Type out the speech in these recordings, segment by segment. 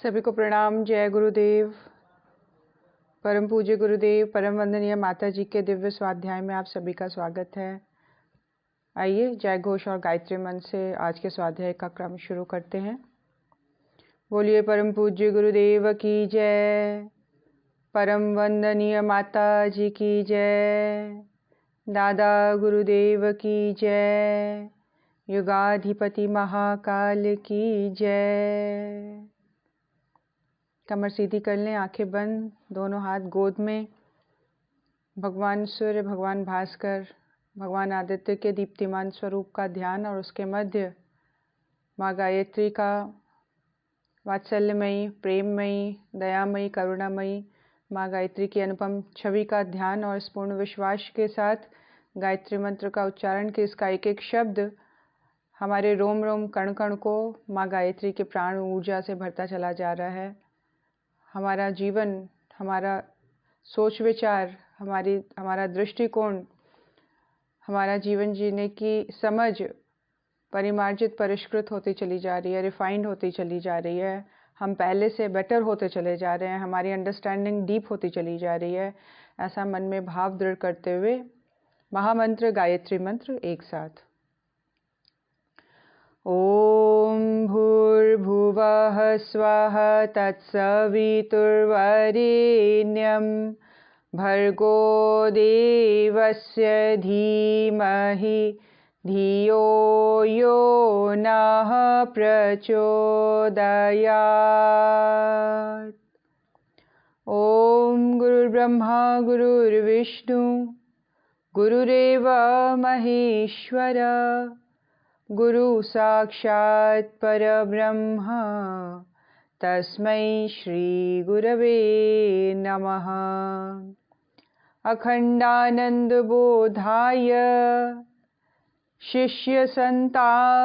सभी को प्रणाम। जय गुरुदेव। परम पूज्य गुरुदेव, परम वंदनीय माता जी के दिव्य स्वाध्याय में आप सभी का स्वागत है। आइए जय घोष और गायत्री मंत्र से आज के स्वाध्याय का क्रम शुरू करते हैं। बोलिए परम पूज्य गुरुदेव की जय, परम वंदनीय माता जी की जय, दादा गुरुदेव की जय, युगाधिपति महाकाल की जय। कमर सीधी कर लें, आंखें बंद, दोनों हाथ गोद में। भगवान सूर्य, भगवान भास्कर, भगवान आदित्य के दीप्तिमान स्वरूप का ध्यान और उसके मध्य माँ गायत्री का वात्सल्यमयी, प्रेममयी, दयामयी, करुणामयी माँ गायत्री की अनुपम छवि का ध्यान और इस पूर्ण विश्वास के साथ गायत्री मंत्र का उच्चारण कि इसका एक एक शब्द हमारे रोम रोम कण कण को माँ गायत्री के प्राण ऊर्जा से भरता चला जा रहा है। हमारा जीवन, हमारा सोच विचार, हमारा दृष्टिकोण, हमारा जीवन जीने की समझ परिमार्जित, परिष्कृत होती चली जा रही है, रिफाइंड होती चली जा रही है। हम पहले से बेटर होते चले जा रहे हैं, हमारी अंडरस्टैंडिंग डीप होती चली जा रही है। ऐसा मन में भाव दृढ़ करते हुए महामंत्र गायत्री मंत्र एक साथ। ॐ भूर्भुवः स्वः तत्सवितुर्वरेण्यं भर्गो देवस्य धीमहि धियो यो नः प्रचोदयात्। ॐ गुरुर्ब्रह्मा गुरुर्विष्णु गुरुरेव महेश्वर गुरु साक्षात् परब्रह्म तस्मै श्री गुरवे नमः। अखंडानंदबोधाय शिष्य संतापहारिणे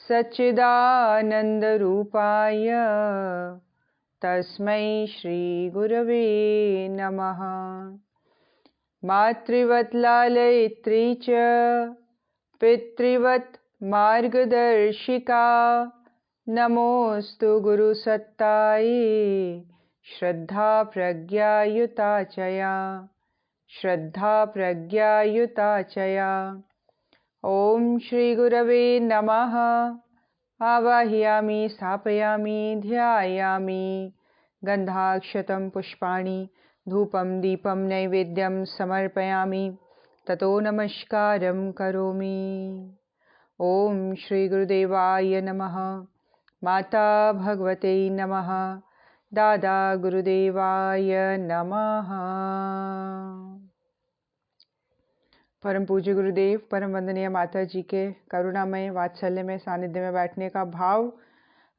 सच्चिदानंद रूपाय तस्मै श्री गुरवे नमः। मातृवत् लालयित्री च पितृवत् मार्गदर्शिका नमोस्तु गुरुसत्तायै श्रद्धा प्रज्ञायुता चया, श्रद्धा प्रज्ञायुता चया। ॐ श्री गुरवे नमः। आवाहयामि, स्थापयामि, ध्यायामि। गन्धाक्षतं पुष्पाणि धूपं दीपं नैवेद्यं समर्पयामि, ततो नमस्कारं करोमि। ॐ श्री गुरुदेवाय नमः। माता भगवते नमः। दादा गुरुदेवाय नमः। परम पूज्य गुरुदेव, परम वंदनीय माता जी के करुणामय वात्सल्य में सानिध्य में बैठने का भाव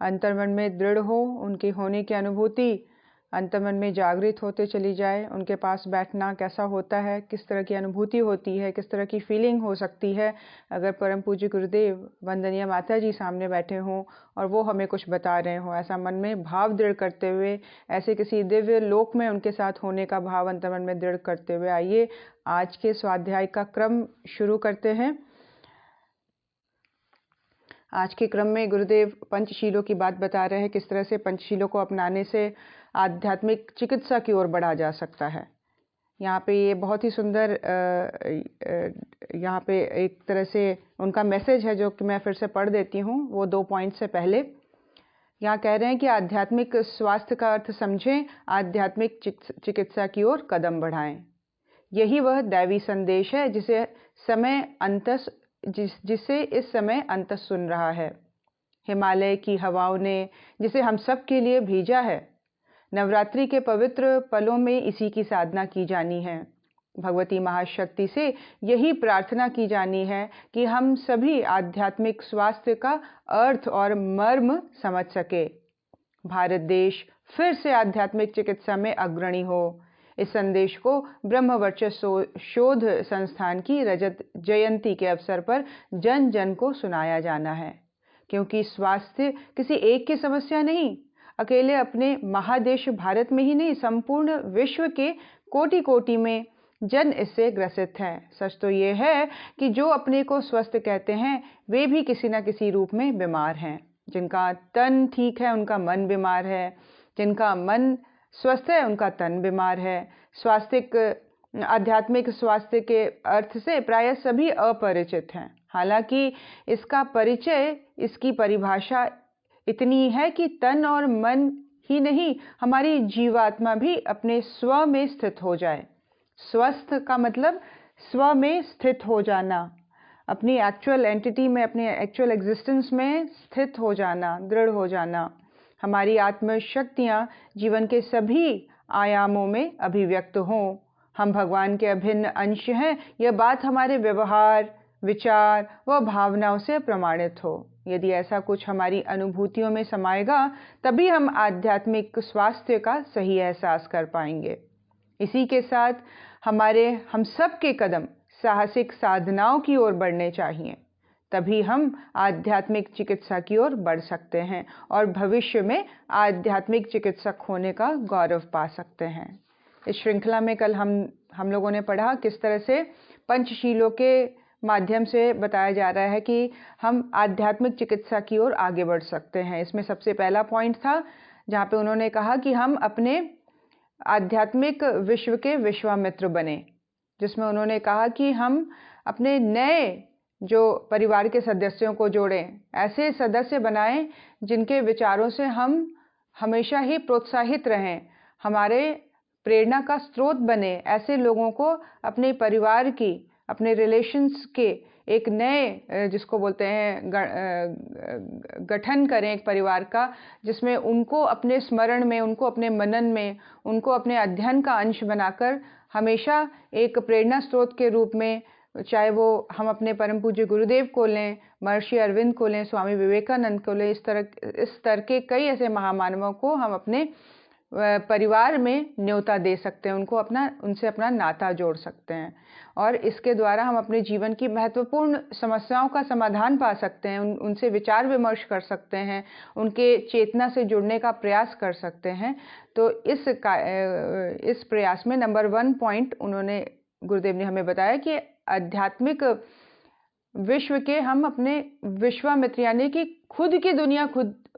अंतर्मन में दृढ़ हो, उनकी होने की अनुभूति अंतर्मन में जागृत होते चली जाए। उनके पास बैठना कैसा होता है, किस तरह की अनुभूति होती है, किस तरह की फीलिंग हो सकती है अगर परम पूज्य गुरुदेव वंदनीय माता जी सामने बैठे हों और वो हमें कुछ बता रहे हों। ऐसा मन में भाव दृढ़ करते हुए, ऐसे किसी दिव्य लोक में उनके साथ होने का भाव अंतर्मन में दृढ़ करते हुए आइए आज के स्वाध्याय का क्रम शुरू करते हैं। आज के क्रम में गुरुदेव पंचशीलों की बात बता रहे हैं, किस तरह से पंचशीलों को अपनाने से आध्यात्मिक चिकित्सा की ओर बढ़ा जा सकता है। यहाँ पे ये बहुत ही सुंदर यहाँ पे एक तरह से उनका मैसेज है जो कि मैं फिर से पढ़ देती हूँ। वो 2 पॉइंट से पहले यहाँ कह रहे हैं कि आध्यात्मिक स्वास्थ्य का अर्थ समझें, आध्यात्मिक चिकित्सा की ओर कदम बढ़ाएं। यही वह दैवी संदेश है जिसे इस समय अंत सुन रहा है। हिमालय की हवाओं ने जिसे हम सब के लिए भेजा है। नवरात्रि के पवित्र पलों में इसी की साधना की जानी है। भगवती महाशक्ति से यही प्रार्थना की जानी है कि हम सभी आध्यात्मिक स्वास्थ्य का अर्थ और मर्म समझ सके। भारत देश फिर से आध्यात्मिक चिकित्सा में अग्रणी हो। इस संदेश को ब्रह्म वर्चस्व शोध संस्थान की रजत जयंती के अवसर पर जन जन को सुनाया जाना है, क्योंकि स्वास्थ्य किसी एक की समस्या नहीं, अकेले अपने महादेश भारत में ही नहीं, संपूर्ण विश्व के कोटि कोटि में जन इससे ग्रसित हैं। सच तो ये है कि जो अपने को स्वस्थ कहते हैं वे भी किसी न किसी रूप में बीमार हैं। जिनका तन ठीक है उनका मन बीमार है, जिनका मन स्वस्थ है उनका तन बीमार है। आध्यात्मिक स्वास्थ्य के अर्थ से प्रायः सभी अपरिचित हैं। हालांकि इसका परिचय, इसकी परिभाषा इतनी है कि तन और मन ही नहीं, हमारी जीवात्मा भी अपने स्व में स्थित हो जाए। स्वस्थ का मतलब स्व में स्थित हो जाना, अपनी एक्चुअल एंटिटी में, अपने एक्चुअल एग्जिस्टेंस में स्थित हो जाना, दृढ़ हो जाना। हमारी आत्मशक्तियाँ जीवन के सभी आयामों में अभिव्यक्त हों। हम भगवान के अभिन्न अंश हैं, यह बात हमारे व्यवहार, विचार व भावनाओं से प्रमाणित हो। यदि ऐसा कुछ हमारी अनुभूतियों में समाएगा, तभी हम आध्यात्मिक स्वास्थ्य का सही एहसास कर पाएंगे। इसी के साथ हम सब के कदम साहसिक साधनाओं की ओर बढ़ने चाहिए, तभी हम आध्यात्मिक चिकित्सा की ओर बढ़ सकते हैं और भविष्य में आध्यात्मिक चिकित्सक होने का गौरव पा सकते हैं। इस श्रृंखला में कल हम लोगों ने पढ़ा किस तरह से पंचशीलों के माध्यम से बताया जा रहा है कि हम आध्यात्मिक चिकित्सा की ओर आगे बढ़ सकते हैं। इसमें सबसे पहला पॉइंट था जहाँ पे उन्होंने कहा कि हम अपने आध्यात्मिक विश्व के विश्वामित्र बने, जिसमें उन्होंने कहा कि हम अपने नए जो परिवार के सदस्यों को जोड़ें, ऐसे सदस्य बनाएं जिनके विचारों से हम हमेशा ही प्रोत्साहित रहें, हमारे प्रेरणा का स्रोत बने। ऐसे लोगों को अपने परिवार की, अपने रिलेशंस के एक नए, जिसको बोलते हैं, गठन करें एक परिवार का, जिसमें उनको अपने स्मरण में, उनको अपने मनन में, उनको अपने अध्ययन का अंश बनाकर हमेशा एक प्रेरणा स्रोत के रूप में, चाहे वो हम अपने परम पूज्य गुरुदेव को लें, महर्षि अरविंद को लें, स्वामी विवेकानंद को लें, इस तरह के कई ऐसे महामानवों को हम अपने परिवार में न्योता दे सकते हैं, उनसे अपना नाता जोड़ सकते हैं और इसके द्वारा हम अपने जीवन की महत्वपूर्ण समस्याओं का समाधान पा सकते हैं, उनसे विचार विमर्श कर सकते हैं, उनके चेतना से जुड़ने का प्रयास कर सकते हैं। तो इस प्रयास में नंबर 1 पॉइंट उन्होंने, गुरुदेव ने हमें बताया कि आध्यात्मिक विश्व के हम अपने विश्वामित्र, यानी कि खुद की दुनिया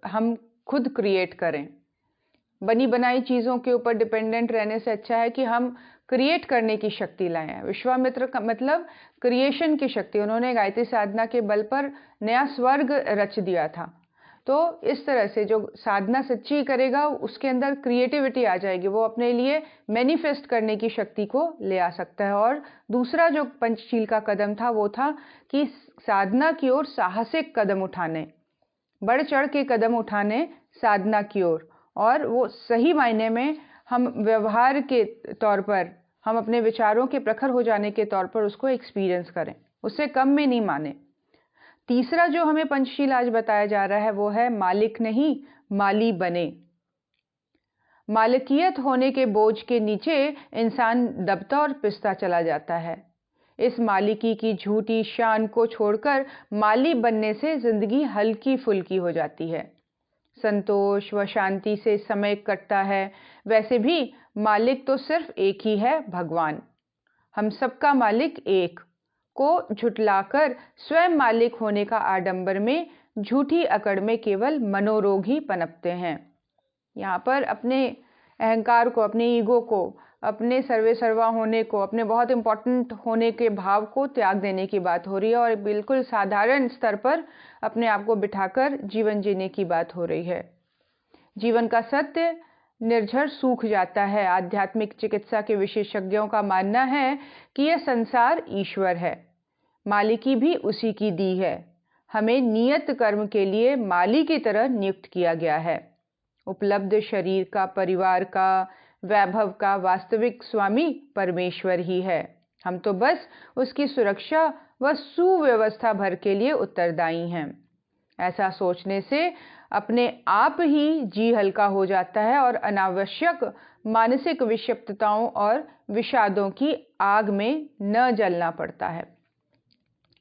हम खुद क्रिएट करें। बनी बनाई चीज़ों के ऊपर डिपेंडेंट रहने से अच्छा है कि हम क्रिएट करने की शक्ति लाएं। विश्वामित्र का मतलब क्रिएशन की शक्ति। उन्होंने गायत्री साधना के बल पर नया स्वर्ग रच दिया था। तो इस तरह से जो साधना सच्ची करेगा उसके अंदर क्रिएटिविटी आ जाएगी, वो अपने लिए मैनिफेस्ट करने की शक्ति को ले आ सकता है। और दूसरा जो पंचशील का कदम था वो था कि साधना की ओर साहसिक कदम उठाने, बढ़ चढ़ के कदम उठाने साधना की ओर, और वो सही मायने में हम व्यवहार के तौर पर, हम अपने विचारों के प्रखर हो जाने के तौर पर उसको एक्सपीरियंस करें, उससे कम में नहीं माने। तीसरा जो हमें पंचशील आज बताया जा रहा है वो है मालिक नहीं माली बने। मालिकियत होने के बोझ के नीचे इंसान दबता और पिसता चला जाता है। इस मालिकी की झूठी शान को छोड़कर माली बनने से जिंदगी हल्की फुल्की हो जाती है, संतोष व शांति से समय कटता है। वैसे भी मालिक तो सिर्फ एक ही है, भगवान। हम सबका मालिक एक को झुटलाकर स्वयं मालिक होने का आडंबर में, झूठी अकड़ में केवल मनोरोग ही पनपते हैं। यहाँ पर अपने अहंकार को, अपने ईगो को, अपने सर्वे सर्वा होने को, अपने बहुत इम्पोर्टेंट होने के भाव को त्याग देने की बात हो रही है और बिल्कुल साधारण स्तर पर अपने आप को बिठाकर जीवन जीने की बात हो रही है। जीवन का सत्य निर्झर सूख जाता है। आध्यात्मिक चिकित्सा के विशेषज्ञों का मानना है कि यह संसार ईश्वर है, मालिकी भी उसी की दी है। हमें नियत कर्म के लिए माली की तरह नियुक्त किया गया है। उपलब्ध शरीर का, परिवार का, वैभव का वास्तविक स्वामी परमेश्वर ही है। हम तो बस उसकी सुरक्षा व सुव्यवस्था भर के लिए उत्तरदायी हैं। ऐसा सोचने से अपने आप ही जी हल्का हो जाता है और अनावश्यक मानसिक विषिप्तताओं और विषादों की आग में न जलना पड़ता है।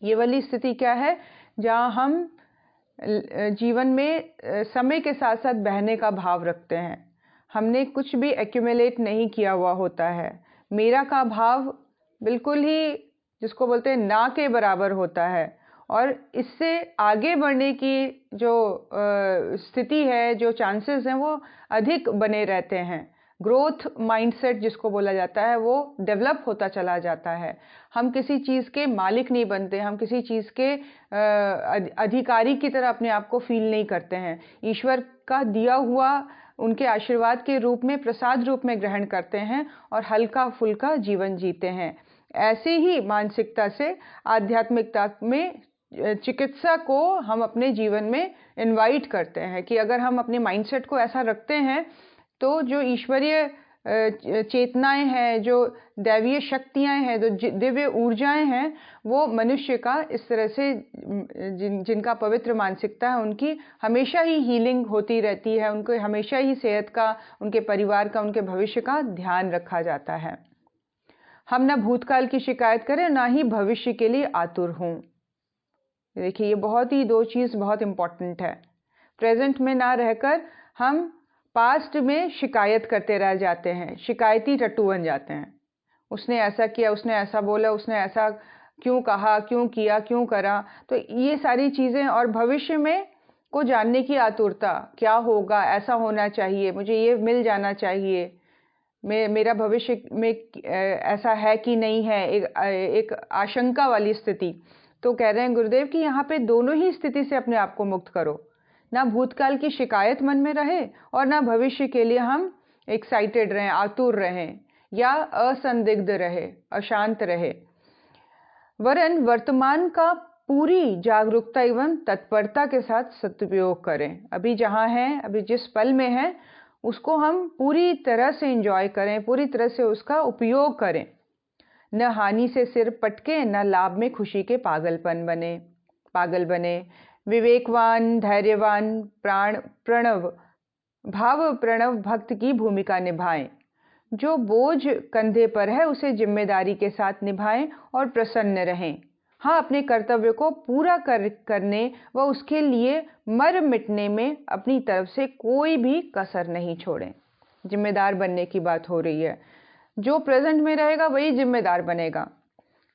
ये वाली स्थिति क्या है जहाँ हम जीवन में समय के साथ साथ बहने का भाव रखते हैं। हमने कुछ भी एक्यूमुलेट नहीं किया हुआ होता है। मेरा का भाव बिल्कुल ही, जिसको बोलते हैं, ना के बराबर होता है और इससे आगे बढ़ने की जो स्थिति है, जो चांसेस हैं, वो अधिक बने रहते हैं। ग्रोथ माइंडसेट जिसको बोला जाता है वो डेवलप होता चला जाता है। हम किसी चीज़ के मालिक नहीं बनते, हम किसी चीज़ के अधिकारी की तरह अपने आप को फील नहीं करते हैं। ईश्वर का दिया हुआ उनके आशीर्वाद के रूप में, प्रसाद रूप में ग्रहण करते हैं और हल्का फुल्का जीवन जीते हैं। ऐसे ही मानसिकता से आध्यात्मिकता में चिकित्सा को हम अपने जीवन में इनवाइट करते हैं कि अगर हम अपने माइंडसेट को ऐसा रखते हैं तो जो ईश्वरीय चेतनाएं हैं, जो दैवीय शक्तियां हैं, जो दिव्य ऊर्जाएं हैं, वो मनुष्य का इस तरह से जिनका पवित्र मानसिकता है उनकी हमेशा ही हीलिंग होती रहती है, उनको हमेशा ही सेहत का, उनके परिवार का, उनके भविष्य का ध्यान रखा जाता है। हम ना भूतकाल की शिकायत करें, ना ही भविष्य के लिए आतुर हों। देखिए, ये बहुत ही दो चीज़ बहुत इम्पॉर्टेंट है। प्रेजेंट में ना रहकर हम पास्ट में शिकायत करते रह जाते हैं, शिकायती टट्टू बन जाते हैं। उसने ऐसा किया, उसने ऐसा बोला, उसने ऐसा क्यों कहा, क्यों किया, क्यों करा। तो ये सारी चीज़ें, और भविष्य में को जानने की आतुरता, क्या होगा, ऐसा होना चाहिए, मुझे ये मिल जाना चाहिए, मेरा भविष्य में ऐसा है कि नहीं है, एक आशंका वाली स्थिति। तो कह रहे हैं गुरुदेव कि यहाँ पे दोनों ही स्थिति से अपने आप को मुक्त करो। ना भूतकाल की शिकायत मन में रहे और ना भविष्य के लिए हम एक्साइटेड रहें, आतुर रहें या असंदिग्ध रहे, अशांत रहे। वरन वर्तमान का पूरी जागरूकता एवं तत्परता के साथ सदुपयोग करें। अभी जहाँ हैं, अभी जिस पल में हैं, उसको हम पूरी तरह से एंजॉय करें, पूरी तरह से उसका उपयोग करें। न हानि से सिर पटके, न लाभ में खुशी के पागल बने। विवेकवान, धैर्यवान, भाव प्रणव भक्त की भूमिका निभाएं। जो बोझ कंधे पर है उसे जिम्मेदारी के साथ निभाएं और प्रसन्न रहें। हाँ, अपने कर्तव्य को पूरा करने व उसके लिए मर मिटने में अपनी तरफ से कोई भी कसर नहीं छोड़ें। जिम्मेदार बनने की बात हो रही है। जो प्रेजेंट में रहेगा वही जिम्मेदार बनेगा।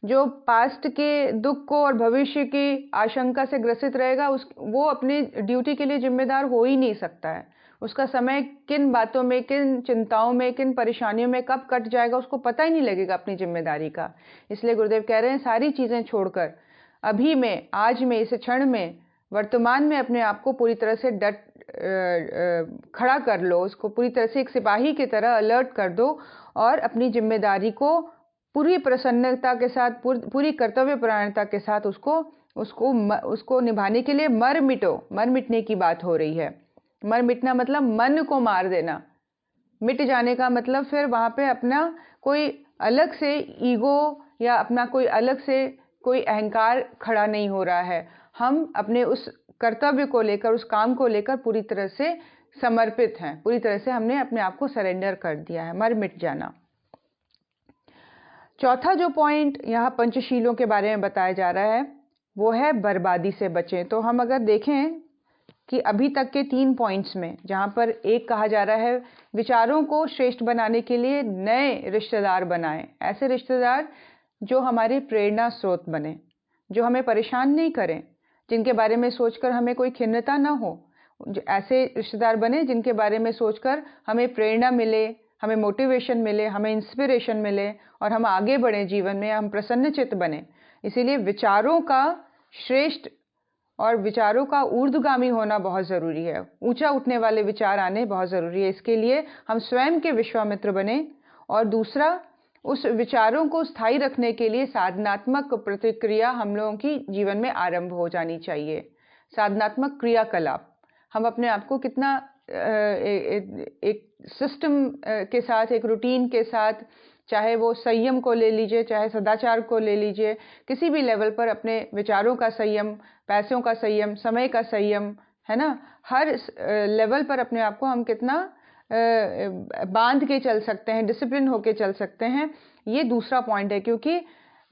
जो पास्ट के दुख को और भविष्य की आशंका से ग्रसित रहेगा, वो अपनी ड्यूटी के लिए जिम्मेदार हो ही नहीं सकता है। उसका समय किन बातों में, किन चिंताओं में, किन परेशानियों में कब कट जाएगा, उसको पता ही नहीं लगेगा अपनी जिम्मेदारी का। इसलिए गुरुदेव कह रहे हैं, सारी चीज़ें छोड़कर अभी में, आज में, इस क्षण में, वर्तमान में अपने आप को पूरी तरह से खड़ा कर लो। उसको पूरी तरह से एक सिपाही की तरह अलर्ट कर दो और अपनी जिम्मेदारी को पूरी प्रसन्नता के साथ, पूरी कर्तव्य परायणता के साथ उसको निभाने के लिए मर मिटो। मर मिटने की बात हो रही है। मर मिटना मतलब मन को मार देना। मिट जाने का मतलब फिर वहाँ पे अपना कोई अलग से ईगो या अपना कोई अलग से कोई अहंकार खड़ा नहीं हो रहा है। हम अपने उस कर्तव्य को लेकर, उस काम को लेकर पूरी तरह से समर्पित हैं। पूरी तरह से हमने अपने आप को सरेंडर कर दिया है। मर मिट जाना। चौथा जो पॉइंट यहाँ पंचशीलों के बारे में बताया जा रहा है वो है बर्बादी से बचें। तो हम अगर देखें कि अभी तक के 3 पॉइंट्स में, जहाँ पर एक कहा जा रहा है विचारों को श्रेष्ठ बनाने के लिए नए रिश्तेदार बनाएं। ऐसे रिश्तेदार जो हमारे प्रेरणा स्रोत बने, जो हमें परेशान नहीं करें, जिनके बारे में सोचकर हमें कोई खिन्नता ना हो। ऐसे रिश्तेदार बने जिनके बारे में सोचकर हमें प्रेरणा मिले, हमें मोटिवेशन मिले, हमें इंस्पिरेशन मिले और हम आगे बढ़ें जीवन में, हम प्रसन्नचित्त बने। इसीलिए विचारों का श्रेष्ठ और विचारों का ऊर्ध्वगामी होना बहुत ज़रूरी है। ऊंचा उठने वाले विचार आने बहुत ज़रूरी है। इसके लिए हम स्वयं के विश्वामित्र बने। और दूसरा, उस विचारों को स्थायी रखने के लिए साधनात्मक प्रतिक्रिया हम लोगों की जीवन में आरंभ हो जानी चाहिए। साधनात्मक क्रियाकलाप, हम अपने आप को कितना एक सिस्टम के साथ, एक रूटीन के साथ, चाहे वो संयम को ले लीजिए, चाहे सदाचार को ले लीजिए, किसी भी लेवल पर अपने विचारों का संयम, पैसों का संयम, समय का संयम, है ना, हर लेवल पर अपने आप को हम कितना बांध के चल सकते हैं, डिसिप्लिन होके चल सकते हैं। ये दूसरा पॉइंट है, क्योंकि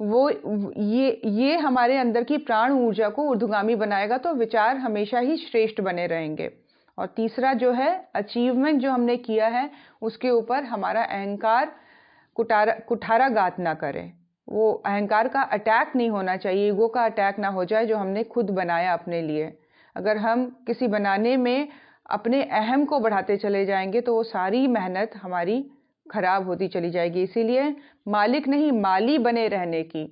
वो ये हमारे अंदर की प्राण ऊर्जा को ऊर्ध्वगामी बनाएगा, तो विचार हमेशा ही श्रेष्ठ बने रहेंगे। और तीसरा जो है, अचीवमेंट जो हमने किया है उसके ऊपर हमारा अहंकार कुठाराघात ना करे, वो अहंकार का अटैक नहीं होना चाहिए, ईगो का अटैक ना हो जाए जो हमने खुद बनाया अपने लिए। अगर हम किसी बनाने में अपने अहम को बढ़ाते चले जाएंगे तो वो सारी मेहनत हमारी खराब होती चली जाएगी। इसीलिए मालिक नहीं माली बने रहने की,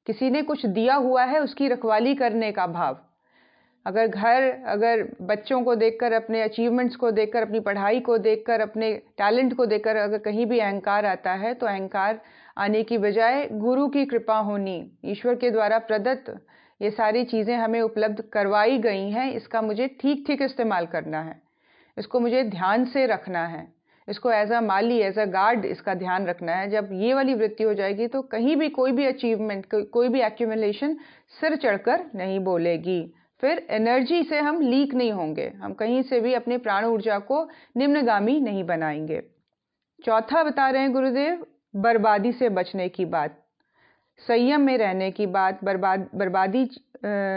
किसी ने कुछ दिया हुआ है उसकी रखवाली करने का भाव। अगर बच्चों को देखकर, अपने अचीवमेंट्स को देखकर, अपनी पढ़ाई को देखकर, अपने टैलेंट को देखकर अगर कहीं भी अहंकार आता है तो अहंकार आने की बजाय गुरु की कृपा होनी, ईश्वर के द्वारा प्रदत्त ये सारी चीज़ें हमें उपलब्ध करवाई गई हैं, इसका मुझे ठीक ठीक इस्तेमाल करना है, इसको मुझे ध्यान से रखना है, इसको एज अ माली, एज अ गार्ड इसका ध्यान रखना है। जब ये वाली वृत्ति हो जाएगी तो कहीं भी कोई भी अचीवमेंट, कोई भी एक्यूमुलेशन सिर चढ़कर नहीं बोलेगी। फिर एनर्जी से हम लीक नहीं होंगे, हम कहीं से भी अपने प्राण ऊर्जा को निम्नगामी नहीं बनाएंगे। चौथा बता रहे हैं गुरुदेव, बर्बादी से बचने की बात, संयम में रहने की बात, बर्बादी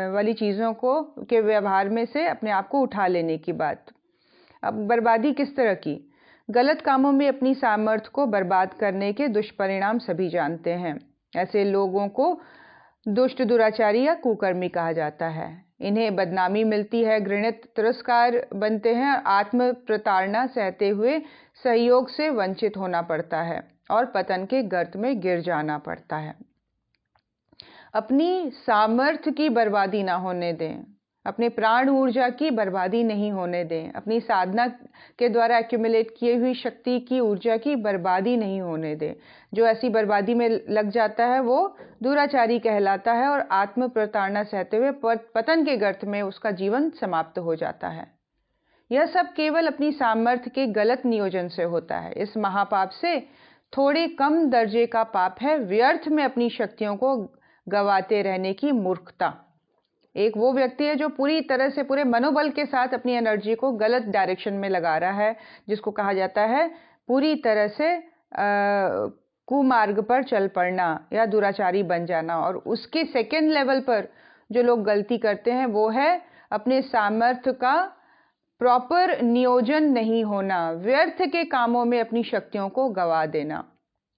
वाली चीज़ों को के व्यवहार में से अपने आप को उठा लेने की बात। अब बर्बादी किस तरह की? गलत कामों में अपनी सामर्थ्य को बर्बाद करने के दुष्परिणाम सभी जानते हैं। ऐसे लोगों को दुष्ट, दुराचारी या कुकर्मी कहा जाता है। इन्हें बदनामी मिलती है, घृणित, तिरस्कार बनते हैं, आत्म प्रताड़ना सहते हुए सहयोग से वंचित होना पड़ता है और पतन के गर्त में गिर जाना पड़ता है। अपनी सामर्थ्य की बर्बादी ना होने दें, अपने प्राण ऊर्जा की बर्बादी नहीं होने दें, अपनी साधना के द्वारा एक्यूमुलेट की हुई शक्ति की, ऊर्जा की बर्बादी नहीं होने दें। जो ऐसी बर्बादी में लग जाता है वो दुराचारी कहलाता है और आत्म प्रताड़ना सहते हुए पतन के गर्त में उसका जीवन समाप्त हो जाता है। यह सब केवल अपनी सामर्थ्य के गलत नियोजन से होता है। इस महापाप से थोड़े कम दर्जे का पाप है व्यर्थ में अपनी शक्तियों को गवाते रहने की मूर्खता। एक वो व्यक्ति है जो पूरी तरह से, पूरे मनोबल के साथ अपनी एनर्जी को गलत डायरेक्शन में लगा रहा है, जिसको कहा जाता है पूरी तरह से कुमार्ग पर चल पड़ना या दुराचारी बन जाना। और उसके सेकेंड लेवल पर जो लोग गलती करते हैं वो है अपने सामर्थ्य का प्रॉपर नियोजन नहीं होना, व्यर्थ के कामों में अपनी शक्तियों को गवा देना,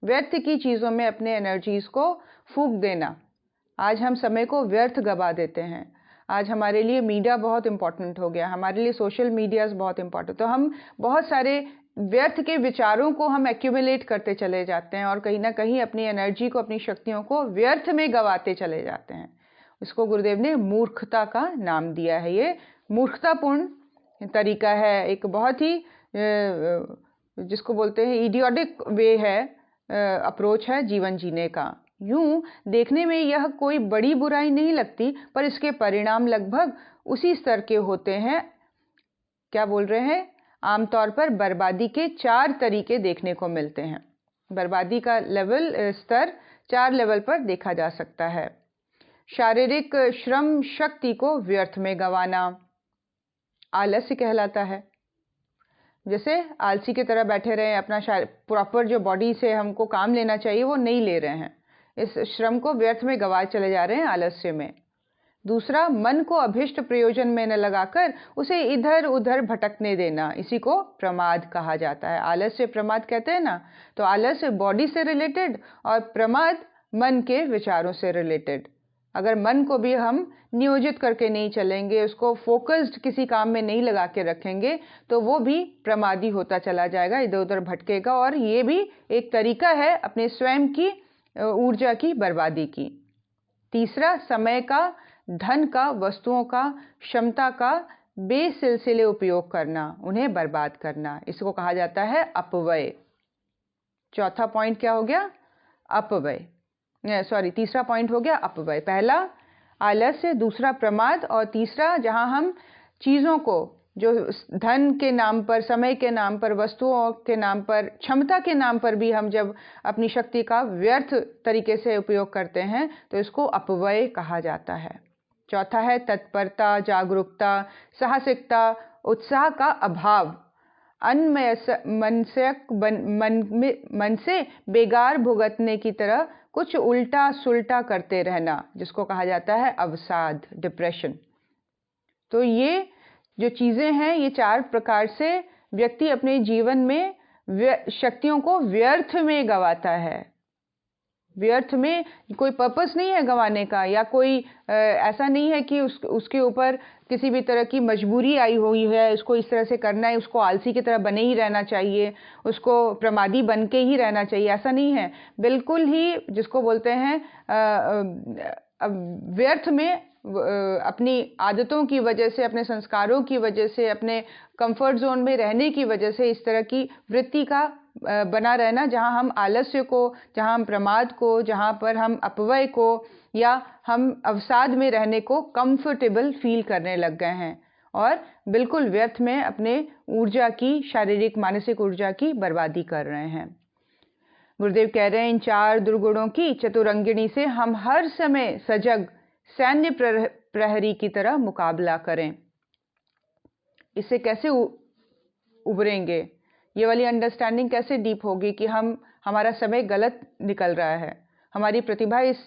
व्यर्थ की चीज़ों में अपने एनर्जीज को फूंक देना। आज हम समय को व्यर्थ गवा देते हैं। आज हमारे लिए मीडिया बहुत इम्पोर्टेंट हो गया, हमारे लिए सोशल मीडियाज बहुत इम्पोर्टेंट, तो हम बहुत सारे व्यर्थ के विचारों को हम एक्यूमुलेट करते चले जाते हैं और कहीं ना कहीं अपनी एनर्जी को, अपनी शक्तियों को व्यर्थ में गवाते चले जाते हैं। इसको गुरुदेव ने मूर्खता का नाम दिया है। ये मूर्खतापूर्ण तरीका है, एक बहुत ही जिसको बोलते हैं इडियोटिक वे है, अप्रोच है जीवन जीने का। यूं देखने में यह कोई बड़ी बुराई नहीं लगती, पर इसके परिणाम लगभग उसी स्तर के होते हैं। क्या बोल रहे हैं? आमतौर पर बर्बादी के 4 तरीके देखने को मिलते हैं। बर्बादी का लेवल, स्तर 4 लेवल पर देखा जा सकता है। शारीरिक श्रम शक्ति को व्यर्थ में गंवाना आलस्य कहलाता है। जैसे आलसी की तरह बैठे रहे, अपना प्रॉपर जो बॉडी से हमको काम लेना चाहिए वो नहीं ले रहे हैं, इस श्रम को व्यर्थ में गंवाए चले जा रहे हैं आलस्य में। दूसरा, मन को अभिष्ट प्रयोजन में न लगाकर उसे इधर उधर भटकने देना, इसी को प्रमाद कहा जाता है। आलस्य प्रमाद कहते हैं ना, तो आलस्य बॉडी से रिलेटेड और प्रमाद मन के विचारों से रिलेटेड। अगर मन को भी हम नियोजित करके नहीं चलेंगे, उसको फोकस्ड किसी काम में नहीं लगा के रखेंगे, तो वो भी प्रमादी होता चला जाएगा, इधर उधर भटकेगा। और ये भी एक तरीका है अपने स्वयं की ऊर्जा की बर्बादी की। तीसरा, समय का, धन का, वस्तुओं का, क्षमता का बेसिलसिले उपयोग करना, उन्हें बर्बाद करना, इसको कहा जाता है अपव्यय। चौथा पॉइंट क्या हो गया? अपव्यय। तीसरा पॉइंट हो गया अपव्यय। पहला आलस्य, दूसरा प्रमाद, और तीसरा जहां हम चीज़ों को जो धन के नाम पर, समय के नाम पर, वस्तुओं के नाम पर, क्षमता के नाम पर भी हम जब अपनी शक्ति का व्यर्थ तरीके से उपयोग करते हैं तो इसको अपव्यय कहा जाता है। चौथा है तत्परता, जागरूकता, साहसिकता, उत्साह का अभाव, मन से बेगार भुगतने की तरह कुछ उल्टा सुल्टा करते रहना, जिसको कहा जाता है अवसाद, डिप्रेशन। तो ये जो चीज़ें हैं, ये 4 प्रकार से व्यक्ति अपने जीवन में शक्तियों को व्यर्थ में गंवाता है। व्यर्थ में कोई पर्पस नहीं है गंवाने का, या कोई ऐसा नहीं है कि उसके ऊपर किसी भी तरह की मजबूरी आई हुई है, उसको इस तरह से करना है, उसको आलसी की तरह बने ही रहना चाहिए, उसको प्रमादी बन के ही रहना चाहिए, ऐसा नहीं है। बिल्कुल ही जिसको बोलते हैं व्यर्थ में अपनी आदतों की वजह से, अपने संस्कारों की वजह से, अपने कंफर्ट जोन में रहने की वजह से इस तरह की वृत्ति का बना रहना, जहां हम आलस्य को, जहां हम प्रमाद को, जहां पर हम अपव्यय को या हम अवसाद में रहने को कंफर्टेबल फील करने लग गए हैं और बिल्कुल व्यर्थ में अपने ऊर्जा की, शारीरिक मानसिक ऊर्जा की बर्बादी कर रहे हैं। गुरुदेव कह रहे हैं इन 4 दुर्गुणों की चतुरंगिणी से हम हर समय सजग सैन्य प्रहरी की तरह मुकाबला करें। इससे कैसे उभरेंगे? ये वाली अंडरस्टैंडिंग कैसे डीप होगी कि हमारा समय गलत निकल रहा है, हमारी प्रतिभा इस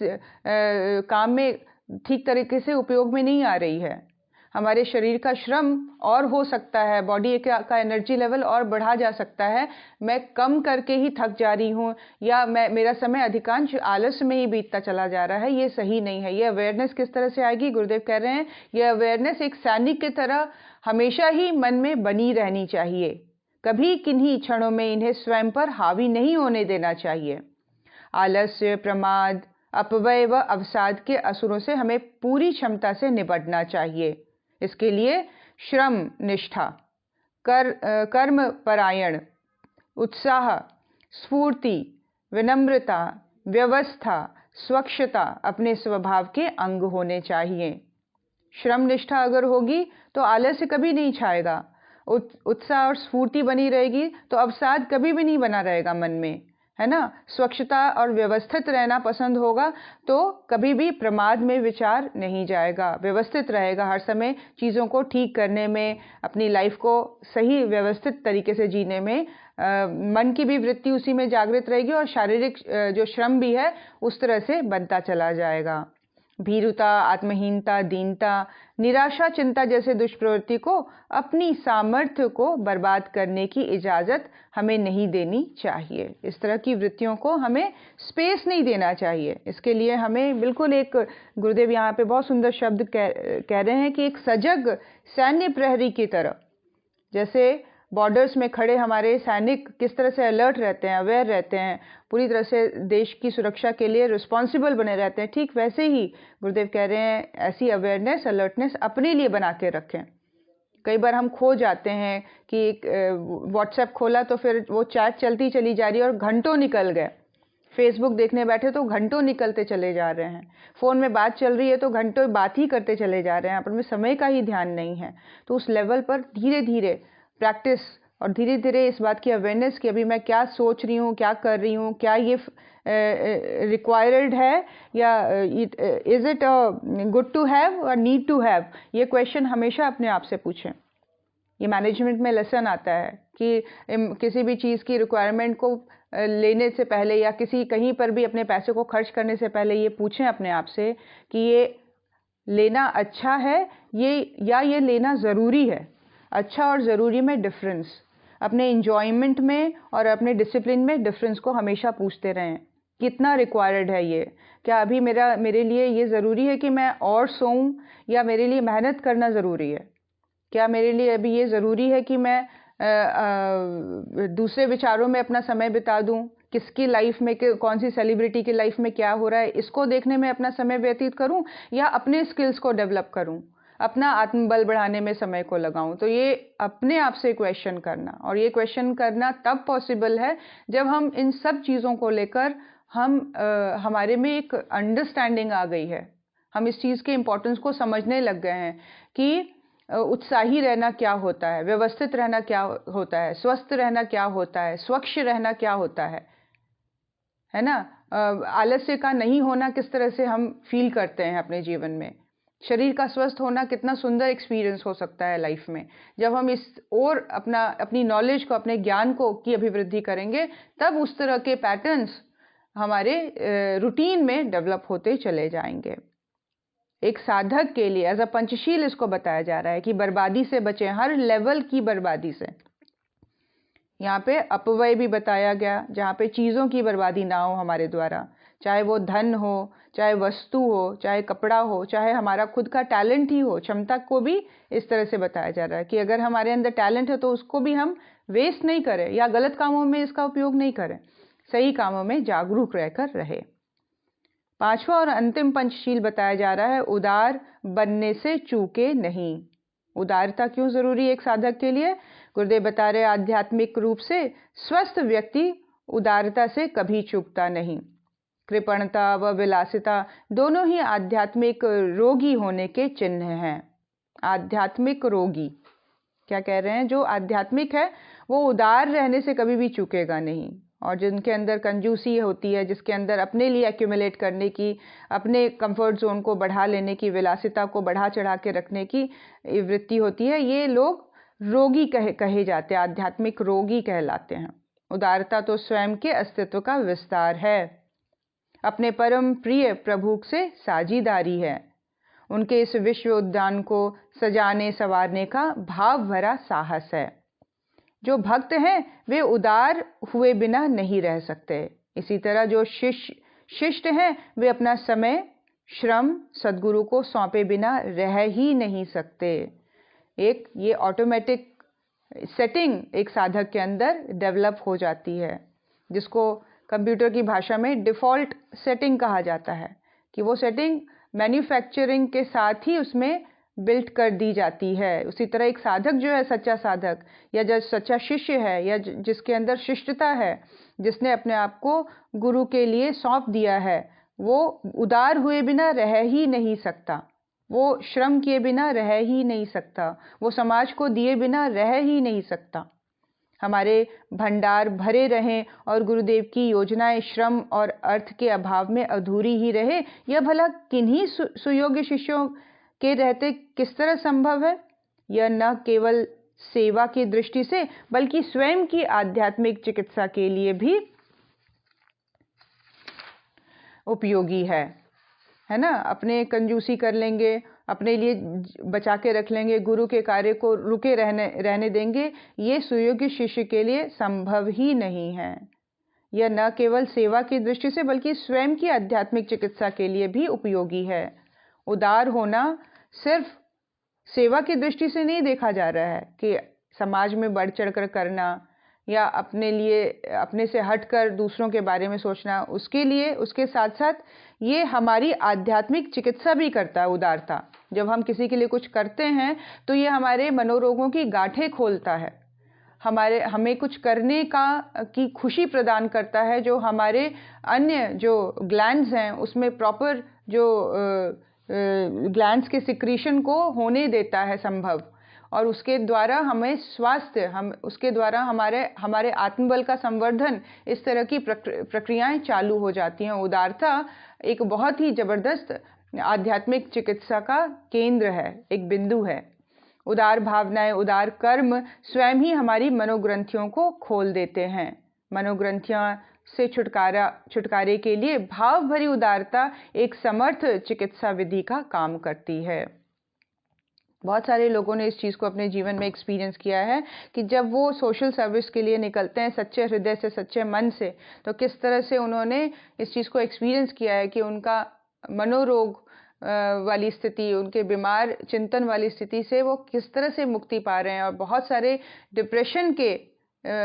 काम में ठीक तरीके से उपयोग में नहीं आ रही है, हमारे शरीर का श्रम और हो सकता है, बॉडी का एनर्जी लेवल और बढ़ा जा सकता है, मैं कम करके ही थक जा रही हूँ, या मेरा समय अधिकांश आलस में ही बीतता चला जा रहा है, ये सही नहीं है। ये अवेयरनेस किस तरह से आएगी? गुरुदेव कह रहे हैं ये अवेयरनेस एक सैनिक की तरह हमेशा ही मन में बनी रहनी चाहिए, कभी किन्हीं क्षणों में इन्हें स्वयं पर हावी नहीं होने देना चाहिए। आलस्य, प्रमाद, अपव्यय व अवसाद के असुरों से हमें पूरी क्षमता से निपटना चाहिए। इसके लिए श्रम निष्ठा, कर्म परायण, उत्साह, स्फूर्ति, विनम्रता, व्यवस्था, स्वच्छता अपने स्वभाव के अंग होने चाहिए। श्रम निष्ठा अगर होगी तो आलस्य कभी नहीं छाएगा, उत्साह और स्फूर्ति बनी रहेगी तो अवसाद कभी भी नहीं बना रहेगा मन में, है ना। स्वच्छता और व्यवस्थित रहना पसंद होगा तो कभी भी प्रमाद में विचार नहीं जाएगा, व्यवस्थित रहेगा, हर समय चीज़ों को ठीक करने में, अपनी लाइफ को सही व्यवस्थित तरीके से जीने में मन की भी वृत्ति उसी में जागृत रहेगी और शारीरिक जो श्रम भी है उस तरह से बनता चला जाएगा। भीरुता, आत्महीनता, दीनता, निराशा, चिंता जैसे दुष्प्रवृत्ति को अपनी सामर्थ्य को बर्बाद करने की इजाज़त हमें नहीं देनी चाहिए। इस तरह की वृत्तियों को हमें स्पेस नहीं देना चाहिए। इसके लिए हमें बिल्कुल एक, गुरुदेव यहाँ पे बहुत सुंदर शब्द कह रहे हैं कि एक सजग सैन्य प्रहरी की तरह, जैसे बॉर्डर्स में खड़े हमारे सैनिक किस तरह से अलर्ट रहते हैं, अवेयर रहते हैं, पूरी तरह से देश की सुरक्षा के लिए रिस्पॉन्सिबल बने रहते हैं, ठीक वैसे ही गुरुदेव कह रहे हैं ऐसी अवेयरनेस, अलर्टनेस अपने लिए बना के रखें। कई बार हम खो जाते हैं कि व्हाट्सएप खोला तो फिर वो चैट चलती चली जा रही है और घंटों निकल गए, फेसबुक देखने बैठे तो घंटों निकलते चले जा रहे हैं, फ़ोन में बात चल रही है तो घंटों बात ही करते चले जा रहे हैं, अपन में समय का ही ध्यान नहीं है। तो उस लेवल पर धीरे धीरे प्रैक्टिस और धीरे धीरे इस बात की अवेयरनेस कि अभी मैं क्या सोच रही हूँ, क्या कर रही हूँ, क्या ये रिक्वायर्ड है या is it good to have और नीड टू हैव, ये क्वेश्चन हमेशा अपने आप से पूछें। ये मैनेजमेंट में लेसन आता है कि किसी भी चीज़ की रिक्वायरमेंट को लेने से पहले या किसी कहीं पर भी अपने पैसे को खर्च करने से पहले ये पूछें अपने आप से कि ये लेना अच्छा है या ये लेना ज़रूरी है। अच्छा और ज़रूरी में डिफरेंस, अपने इंजॉयमेंट में और अपने डिसिप्लिन में डिफरेंस को हमेशा पूछते रहें। कितना रिक्वायर्ड है ये, क्या अभी मेरे लिए ये ज़रूरी है कि मैं और सोऊं, या मेरे लिए मेहनत करना ज़रूरी है? क्या मेरे लिए अभी ये ज़रूरी है कि मैं दूसरे विचारों में अपना समय बिता दूं, किसकी लाइफ में, कौन सी सेलिब्रिटी की लाइफ में क्या हो रहा है, इसको देखने में अपना समय व्यतीत करूं, या अपने स्किल्स को डेवलप करूं, अपना आत्मबल बढ़ाने में समय को लगाऊं? तो ये अपने आप से क्वेश्चन करना, और ये क्वेश्चन करना तब पॉसिबल है जब हम इन सब चीज़ों को लेकर हमारे में एक अंडरस्टैंडिंग आ गई है, हम इस चीज़ के इम्पोर्टेंस को समझने लग गए हैं कि उत्साही रहना क्या होता है, व्यवस्थित रहना क्या होता है, स्वस्थ रहना क्या होता है, स्वच्छ रहना क्या होता है ना। आलस्य का नहीं होना किस तरह से हम फील करते हैं अपने जीवन में, शरीर का स्वस्थ होना कितना सुंदर एक्सपीरियंस हो सकता है लाइफ में। जब हम इस और अपनी नॉलेज को, अपने ज्ञान को की अभिवृद्धि करेंगे, तब उस तरह के पैटर्न्स हमारे रूटीन में डेवलप होते चले जाएंगे। एक साधक के लिए एज अ पंचशील इसको बताया जा रहा है कि बर्बादी से बचें, हर लेवल की बर्बादी से। यहाँ पे अपव्यय भी बताया गया, जहाँ पे चीज़ों की बर्बादी ना हो हमारे द्वारा, चाहे वो धन हो, चाहे वस्तु हो, चाहे कपड़ा हो, चाहे हमारा खुद का टैलेंट ही हो। क्षमता को भी इस तरह से बताया जा रहा है कि अगर हमारे अंदर टैलेंट है तो उसको भी हम वेस्ट नहीं करें या गलत कामों में इसका उपयोग नहीं करें, सही कामों में जागरूक रहकर रहे। पांचवा और अंतिम पंचशील बताया जा रहा है, उदार बनने से चूके नहीं। उदारता क्यों जरूरी है एक साधक के लिए? गुरुदेव बता रहे, आध्यात्मिक रूप से स्वस्थ व्यक्ति उदारता से कभी चूकता नहीं। कृपणता व विलासिता दोनों ही आध्यात्मिक रोगी होने के चिन्ह हैं। आध्यात्मिक रोगी क्या कह रहे हैं? जो आध्यात्मिक है वो उदार रहने से कभी भी चूकेगा नहीं, और जिनके अंदर कंजूसी होती है, जिसके अंदर अपने लिए एक्यूमुलेट करने की, अपने कंफर्ट जोन को बढ़ा लेने की, विलासिता को बढ़ा चढ़ा के रखने की वृत्ति होती है, ये लोग रोगी कहे जाते हैं, आध्यात्मिक रोगी कहलाते हैं। उदारता तो स्वयं के अस्तित्व का विस्तार है, अपने परम प्रिय प्रभु से साझीदारी है, उनके इस विश्व उद्यान को सजाने संवारने का भाव भरा साहस है। जो भक्त हैं वे उदार हुए बिना नहीं रह सकते। इसी तरह जो शिष्ट हैं वे अपना समय श्रम सद्गुरु को सौंपे बिना रह ही नहीं सकते। एक ये ऑटोमेटिक सेटिंग एक साधक के अंदर डेवलप हो जाती है, जिसको कंप्यूटर की भाषा में डिफ़ॉल्ट सेटिंग कहा जाता है, कि वो सेटिंग मैन्युफैक्चरिंग के साथ ही उसमें बिल्ट कर दी जाती है। उसी तरह एक साधक जो है, सच्चा साधक या जो सच्चा शिष्य है या जिसके अंदर शिष्टता है, जिसने अपने आप को गुरु के लिए सौंप दिया है, वो उदार हुए बिना रह ही नहीं सकता, वो श्रम किए बिना रह ही नहीं सकता, वो समाज को दिए बिना रह ही नहीं सकता। हमारे भंडार भरे रहें और गुरुदेव की योजनाएं श्रम और अर्थ के अभाव में अधूरी ही रहे, यह भला किन्हीं सुयोग्य शिष्यों के रहते किस तरह संभव है? यह न केवल सेवा की दृष्टि से बल्कि स्वयं की आध्यात्मिक चिकित्सा के लिए भी उपयोगी है ना? अपने कंजूसी कर लेंगे, अपने लिए बचा के रख लेंगे, गुरु के कार्य को रुके रहने देंगे, ये सुयोग्य शिष्य के लिए संभव ही नहीं है। यह न केवल सेवा की दृष्टि से बल्कि स्वयं की आध्यात्मिक चिकित्सा के लिए भी उपयोगी है। उदार होना सिर्फ सेवा की दृष्टि से नहीं देखा जा रहा है कि समाज में बढ़ चढ़कर करना या अपने लिए अपने से हटकर दूसरों के बारे में सोचना, उसके लिए उसके साथ साथ ये हमारी आध्यात्मिक चिकित्सा भी करता है। उदारता जब हम किसी के लिए कुछ करते हैं तो ये हमारे मनोरोगों की गांठें खोलता है, हमें कुछ करने की खुशी प्रदान करता है, जो हमारे अन्य जो ग्लैंड्स हैं उसमें प्रॉपर जो ग्लैंड्स के सिक्रीशन को होने देता है संभव, और उसके द्वारा हमें स्वास्थ्य, उसके द्वारा हमारे आत्मबल का संवर्धन, इस तरह की प्रक्रियाएं चालू हो जाती हैं। उदारता एक बहुत ही जबरदस्त आध्यात्मिक चिकित्सा का केंद्र है, एक बिंदु है। उदार भावनाएं, उदार कर्म स्वयं ही हमारी मनोग्रंथियों को खोल देते हैं। मनोग्रंथियां से छुटकारे के लिए भाव भरी उदारता एक समर्थ चिकित्सा विधि का काम करती है। बहुत सारे लोगों ने इस चीज़ को अपने जीवन में एक्सपीरियंस किया है कि जब वो सोशल सर्विस के लिए निकलते हैं सच्चे हृदय से, सच्चे मन से, तो किस तरह से उन्होंने इस चीज़ को एक्सपीरियंस किया है कि उनका मनोरोग वाली स्थिति, उनके बीमार चिंतन वाली स्थिति से वो किस तरह से मुक्ति पा रहे हैं। और बहुत सारे डिप्रेशन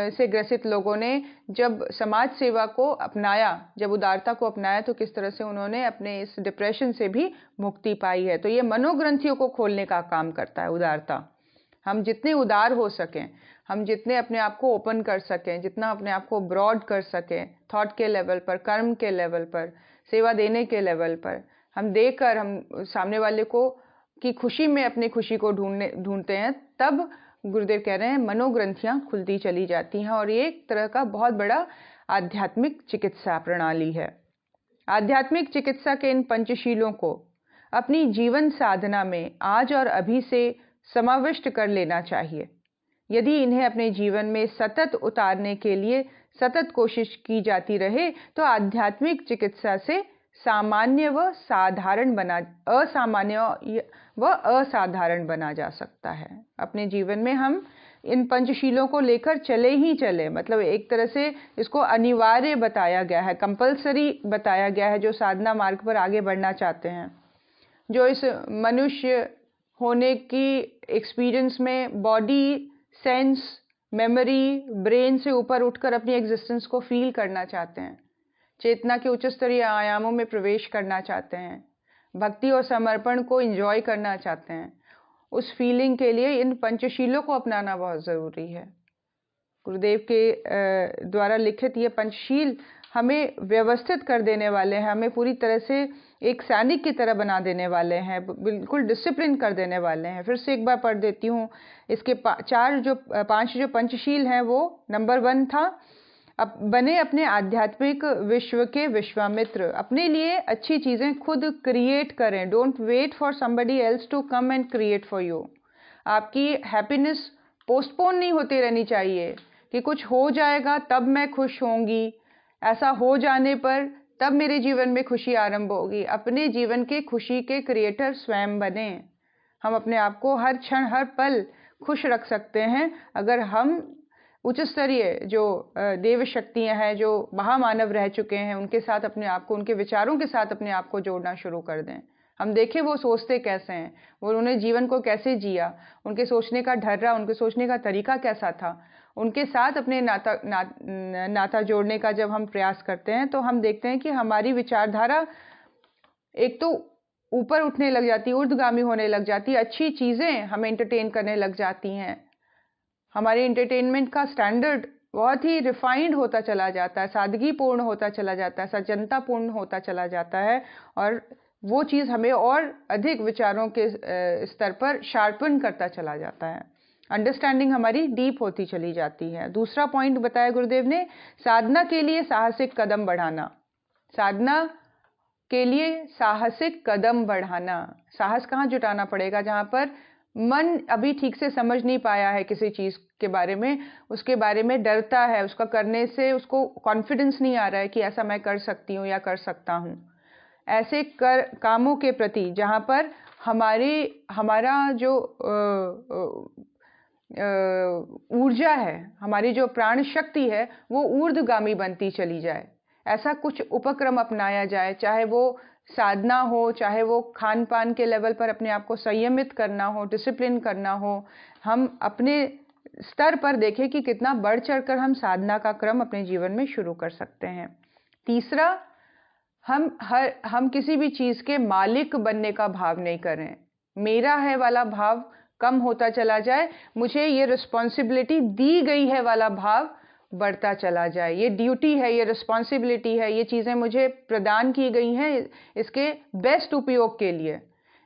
से ग्रसित लोगों ने जब समाज सेवा को अपनाया, जब उदारता को अपनाया, तो किस तरह से उन्होंने अपने इस डिप्रेशन से भी मुक्ति पाई है। तो ये मनोग्रंथियों को खोलने का काम करता है उदारता। हम जितने उदार हो सकें, हम जितने अपने आप को ओपन कर सकें, जितना अपने आप को ब्रॉड कर सकें, थॉट के लेवल पर, कर्म के लेवल पर, सेवा देने के लेवल पर, हम देकर हम सामने वाले को की खुशी में अपनी खुशी को ढूंढते हैं, तब गुरुदेव कह रहे हैं मनोग्रंथियां खुलती चली जाती हैं। और ये एक तरह का बहुत बड़ा आध्यात्मिक चिकित्सा प्रणाली है। आध्यात्मिक चिकित्सा के इन पंचशीलों को अपनी जीवन साधना में आज और अभी से समाविष्ट कर लेना चाहिए। यदि इन्हें अपने जीवन में सतत उतारने के लिए सतत कोशिश की जाती रहे तो आध्यात्मिक चिकित्सा से सामान्य व साधारण असामान्य व असाधारण बना जा सकता है। अपने जीवन में हम इन पंचशीलों को लेकर चले ही चले, मतलब एक तरह से इसको अनिवार्य बताया गया है, कंपलसरी बताया गया है जो साधना मार्ग पर आगे बढ़ना चाहते हैं, जो इस मनुष्य होने की एक्सपीरियंस में बॉडी, सेंस, मेमोरी, ब्रेन से ऊपर उठकर अपनी एग्जिस्टेंस को फील करना चाहते हैं, चेतना के उच्च स्तरीय आयामों में प्रवेश करना चाहते हैं, भक्ति और समर्पण को एंजॉय करना चाहते हैं। उस फीलिंग के लिए इन पंचशीलों को अपनाना बहुत ज़रूरी है। गुरुदेव के द्वारा लिखित ये पंचशील हमें व्यवस्थित कर देने वाले हैं, हमें पूरी तरह से एक सैनिक की तरह बना देने वाले हैं, बिल्कुल डिसिप्लिन कर देने वाले हैं। फिर से एक बार पढ़ देती हूँ। इसके पांच जो पंचशील हैं वो नंबर 1 था, अब बने अपने आध्यात्मिक विश्व के विश्वामित्र, अपने लिए अच्छी चीज़ें खुद क्रिएट करें। Don't wait for somebody else to come and create for you. आपकी हैप्पीनेस पोस्टपोन नहीं होती रहनी चाहिए कि कुछ हो जाएगा तब मैं खुश होंगी, ऐसा हो जाने पर तब मेरे जीवन में खुशी आरंभ होगी। अपने जीवन के खुशी के क्रिएटर स्वयं बने। हम अपने आप को हर क्षण हर पल खुश रख सकते हैं अगर हम उच्च स्तरीय जो देव शक्तियाँ हैं, जो महामानव रह चुके हैं, उनके साथ अपने आप को, उनके विचारों के साथ अपने आप को जोड़ना शुरू कर दें। हम देखें वो सोचते कैसे हैं, वो उन्होंने जीवन को कैसे जिया, उनके सोचने का ढर्रा, उनके सोचने का तरीका कैसा था। उनके साथ अपने नाता जोड़ने का जब हम प्रयास करते हैं तो हम देखते हैं कि हमारी विचारधारा एक तो ऊपर उठने लग जाती है, ऊर्ध्वगामी होने लग जाती है, अच्छी चीज़ें हमें एंटरटेन करने लग जाती हैं, हमारे एंटरटेनमेंट का स्टैंडर्ड बहुत ही रिफाइंड होता चला जाता है, सादगीपूर्ण होता चला जाता है, सज्जनतापूर्ण होता चला जाता है, और वो चीज़ हमें और अधिक विचारों के स्तर पर शार्पन करता चला जाता है। अंडरस्टैंडिंग हमारी डीप होती चली जाती है। दूसरा पॉइंट बताया गुरुदेव ने, साधना के लिए साहसिक कदम बढ़ाना। साधना के लिए साहसिक कदम बढ़ाना। साहस कहाँ जुटाना पड़ेगा? जहाँ पर मन अभी ठीक से समझ नहीं पाया है किसी चीज़ के बारे में, उसके बारे में डरता है, उसका करने से उसको कॉन्फिडेंस नहीं आ रहा है कि ऐसा मैं कर सकती हूँ या कर सकता हूँ। ऐसे कामों के प्रति जहाँ पर हमारा जो ऊर्जा है, हमारी जो प्राण शक्ति है, वो ऊर्ध्वगामी बनती चली जाए, ऐसा कुछ उपक्रम अपनाया जाए। चाहे वो साधना हो, चाहे वो खान पान के लेवल पर अपने आप को संयमित करना हो, डिसिप्लिन करना हो। हम अपने स्तर पर देखें कि कितना बढ़ चढ़कर हम साधना का क्रम अपने जीवन में शुरू कर सकते हैं। तीसरा, हम किसी भी चीज़ के मालिक बनने का भाव नहीं करें। मेरा है वाला भाव कम होता चला जाए, मुझे ये रिस्पॉन्सिबिलिटी दी गई है वाला भाव बढ़ता चला जाए। ये ड्यूटी है, ये रिस्पॉन्सिबिलिटी है, ये चीज़ें मुझे प्रदान की गई हैं इसके बेस्ट उपयोग के लिए।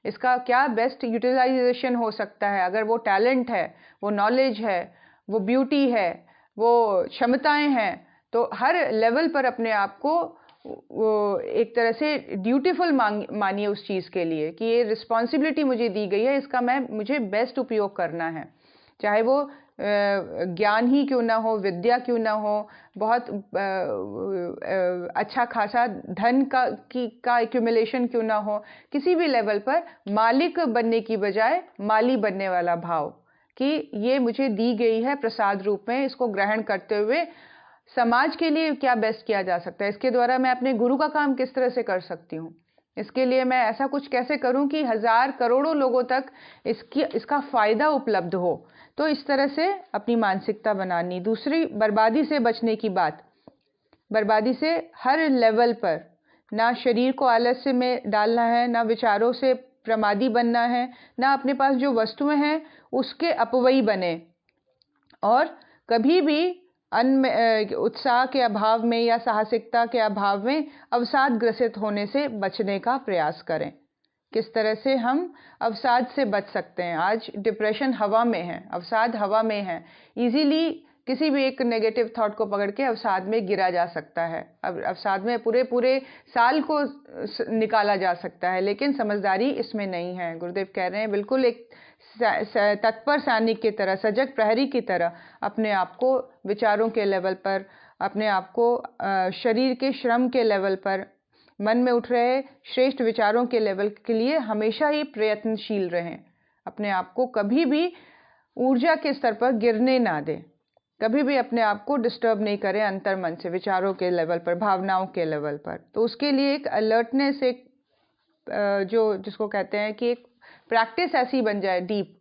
इसका क्या बेस्ट यूटिलाइजेशन हो सकता है? अगर वो टैलेंट है, वो नॉलेज है, वो ब्यूटी है, वो क्षमताएं हैं, तो हर लेवल पर अपने आप को एक तरह से ड्यूटीफुल मानिए उस चीज़ के लिए कि ये रिस्पॉन्सिबिलिटी मुझे दी गई है, इसका मुझे बेस्ट उपयोग करना है। चाहे वो ज्ञान ही क्यों ना हो, विद्या क्यों ना हो, बहुत अच्छा खासा धन का एक्यूमुलेशन क्यों ना हो, किसी भी लेवल पर मालिक बनने की बजाय माली बनने वाला भाव कि ये मुझे दी गई है प्रसाद रूप में, इसको ग्रहण करते हुए समाज के लिए क्या बेस्ट किया जा सकता है, इसके द्वारा मैं अपने गुरु का काम किस तरह से कर सकती हूँ, इसके लिए मैं ऐसा कुछ कैसे करूं कि हजार करोड़ों लोगों तक इसका फ़ायदा उपलब्ध हो। तो इस तरह से अपनी मानसिकता बनानी। दूसरी, बर्बादी से बचने की बात। बर्बादी से हर लेवल पर, ना शरीर को आलस्य में डालना है, ना विचारों से प्रमादी बनना है, ना अपने पास जो वस्तुएं हैं उसके अपवयी बने, और कभी भी उत्साह के अभाव में या साहसिकता के अभाव में अवसाद ग्रसित होने से बचने का प्रयास करें। किस तरह से हम अवसाद से बच सकते हैं? आज डिप्रेशन हवा में है, अवसाद हवा में है। इजीली किसी भी एक नेगेटिव थॉट को पकड़ के अवसाद में गिरा जा सकता है, अब अवसाद में पूरे साल को निकाला जा सकता है, लेकिन समझदारी इसमें नहीं है। गुरुदेव कह रहे हैं बिल्कुल एक तत्पर सैनिक की तरह, सजग प्रहरी की तरह अपने आप को विचारों के लेवल पर, अपने आप को शरीर के श्रम के लेवल पर, मन में उठ रहे श्रेष्ठ विचारों के लेवल के लिए हमेशा ही प्रयत्नशील रहें। अपने आप को कभी भी ऊर्जा के स्तर पर गिरने ना दें। कभी भी अपने आप को डिस्टर्ब नहीं करें अंतर्मन से, विचारों के लेवल पर, भावनाओं के लेवल पर। तो उसके लिए एक अलर्टनेस, एक जिसको कहते हैं कि एक प्रैक्टिस ऐसी बन जाए डीप,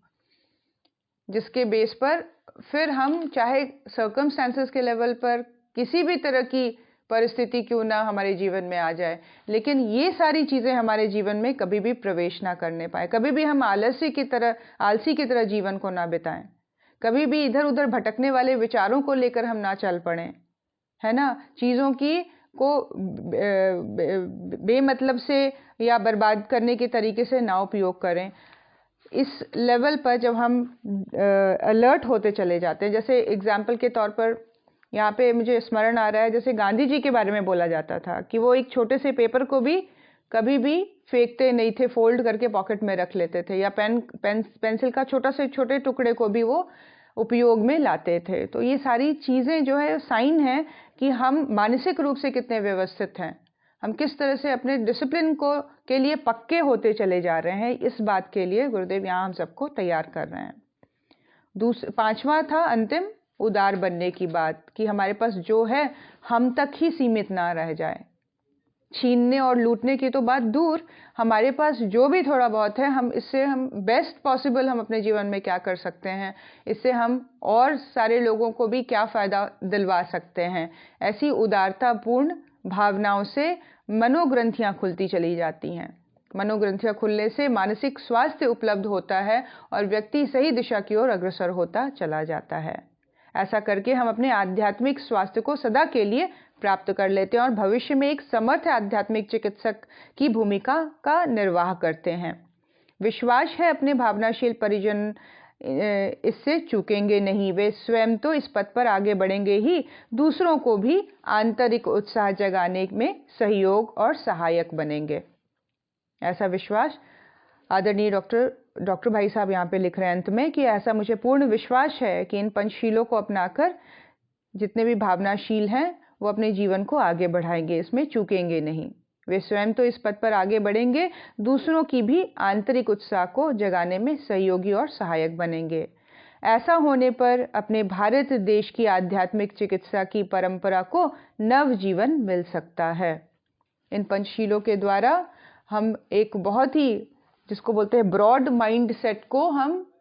जिसके बेस पर फिर हम चाहे सर्कमस्टेंसेस के लेवल पर किसी भी तरह की परिस्थिति क्यों ना हमारे जीवन में आ जाए, लेकिन ये सारी चीज़ें हमारे जीवन में कभी भी प्रवेश ना करने पाए। कभी भी हम आलसी की तरह जीवन को ना बिताएं। कभी भी इधर उधर भटकने वाले विचारों को लेकर हम ना चल पड़ें, है ना। चीज़ों को बेमतलब से या बर्बाद करने के तरीके से ना उपयोग करें। इस लेवल पर जब हम अलर्ट होते चले जाते हैं, जैसे एग्जाम्पल के तौर पर यहाँ पे मुझे स्मरण आ रहा है, जैसे गांधी जी के बारे में बोला जाता था कि वो एक छोटे से पेपर को भी कभी भी फेंकते नहीं थे, फोल्ड करके पॉकेट में रख लेते थे, या पेंसिल का छोटा से छोटे टुकड़े को भी वो उपयोग में लाते थे। तो ये सारी चीज़ें जो है साइन है कि हम मानसिक रूप से कितने व्यवस्थित हैं, हम किस तरह से अपने डिसिप्लिन के लिए पक्के होते चले जा रहे हैं। इस बात के लिए गुरुदेव यहाँ हम सबको तैयार कर रहे हैं। पांचवा था अंतिम, उदार बनने की बात, कि हमारे पास जो है हम तक ही सीमित ना रह जाए। छीनने और लूटने की तो बात दूर, हमारे पास जो भी थोड़ा बहुत है, हम बेस्ट पॉसिबल हम अपने जीवन में क्या कर सकते हैं, इससे हम और सारे लोगों को भी क्या फ़ायदा दिलवा सकते हैं। ऐसी उदारतापूर्ण भावनाओं से मनोग्रंथियाँ खुलती चली जाती हैं। मनोग्रंथियाँ खुलने से मानसिक स्वास्थ्य उपलब्ध होता है और व्यक्ति सही दिशा की ओर अग्रसर होता चला जाता है। ऐसा करके हम अपने आध्यात्मिक स्वास्थ्य को सदा के लिए प्राप्त कर लेते हैं और भविष्य में एक समर्थ आध्यात्मिक चिकित्सक की भूमिका का निर्वाह करते हैं। विश्वास है अपने भावनाशील परिजन इससे चूकेंगे नहीं। वे स्वयं तो इस पथ पर आगे बढ़ेंगे ही, दूसरों को भी आंतरिक उत्साह जगाने में सहयोग और सहायक बनेंगे। ऐसा विश्वास आदरणीय डॉक्टर भाई साहब यहाँ पे लिख रहे हैं अंत में कि ऐसा मुझे पूर्ण विश्वास है कि इन पंचशीलों को अपनाकर जितने भी भावनाशील हैं वो अपने जीवन को आगे बढ़ाएंगे, इसमें चूकेंगे नहीं। वे स्वयं तो इस पथ पर आगे बढ़ेंगे, दूसरों की भी आंतरिक उत्साह को जगाने में सहयोगी और सहायक बनेंगे। ऐसा होने पर अपने भारत देश की आध्यात्मिक चिकित्सा की परंपरा को नव जीवन मिल सकता है। इन पंचशीलों के द्वारा हम एक बहुत ही, जिसको बोलते हैं ब्रॉड माइंड सेट को हम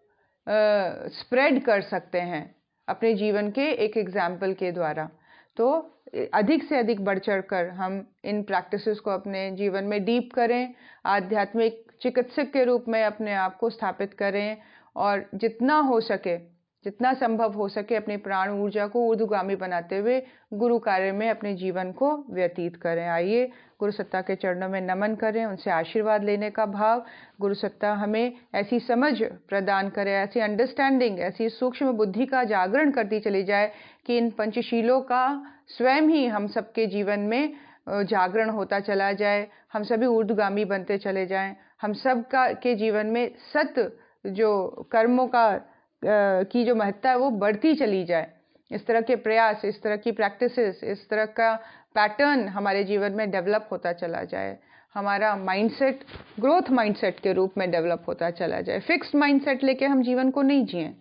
स्प्रेड कर सकते हैं अपने जीवन के एक एग्जाम्पल के द्वारा। तो अधिक से अधिक बढ़ चढ़ कर हम इन प्रैक्टिसेस को अपने जीवन में डीप करें, आध्यात्मिक चिकित्सक के रूप में अपने आप को स्थापित करें और जितना हो सके, जितना संभव हो सके अपनी प्राण ऊर्जा को ऊर्ध्वगामी बनाते हुए गुरु कार्य में अपने जीवन को व्यतीत करें। आइए गुरु सत्ता के चरणों में नमन करें, उनसे आशीर्वाद लेने का भाव। गुरु सत्ता हमें ऐसी समझ प्रदान करे, ऐसी अंडरस्टैंडिंग, ऐसी सूक्ष्म बुद्धि का जागरण करती चली जाए कि इन पंचशीलों का स्वयं ही हम सबके जीवन में जागरण होता चला जाए, हम सभी ऊर्ध्वगामी बनते चले जाएं, हम सब के जीवन में सत जो कर्मों की जो महत्ता है वो बढ़ती चली जाए। इस तरह के प्रयास, इस तरह की प्रैक्टिसेस, इस तरह का पैटर्न हमारे जीवन में डेवलप होता चला जाए। हमारा माइंडसेट ग्रोथ माइंडसेट के रूप में डेवलप होता चला जाए। फिक्स्ड माइंडसेट लेके हम जीवन को नहीं जिएं।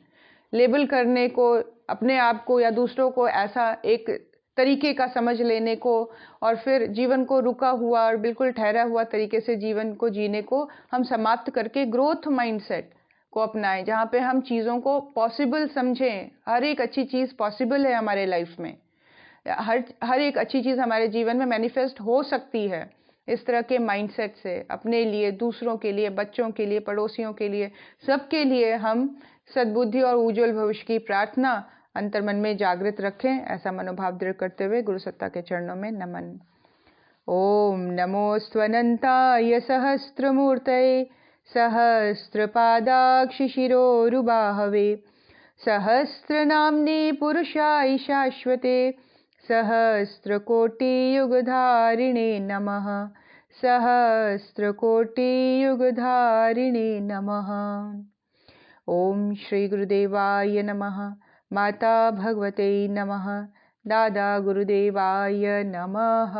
लेबल करने को, अपने आप को या दूसरों को ऐसा एक तरीके का समझ लेने को और फिर जीवन को रुका हुआ और बिल्कुल ठहरा हुआ तरीके से जीवन को जीने को हम समाप्त करके ग्रोथ माइंडसेट को अपनाएं, जहाँ पे हम चीज़ों को पॉसिबल समझें। हर एक अच्छी चीज़ पॉसिबल है हमारे लाइफ में, हर एक अच्छी चीज़ हमारे जीवन में मैनिफेस्ट हो सकती है। इस तरह के माइंडसेट से अपने लिए, दूसरों के लिए, बच्चों के लिए, पड़ोसियों के लिए, सबके लिए हम सद्बुद्धि और उज्जवल भविष्य की प्रार्थना अंतर्मन में जागृत रखें। ऐसा मनोभाव दृढ़ करते हुए गुरु सत्ता के चरणों में नमन। ओम नमोस्त्वनंताय सहस्त्रमूर्तये सहस्रपादाक्षिशिरोरुबाहवे सहस्रनाम्ने पुरुषाय शाश्वते सहस्रकोटियुगधारिणे नमः। सहस्रकोटियुगधारिणे नमः। ओम श्री गुरुदेवाय नमः। माता भगवते नमः। दादा गुरुदेवाय नमः।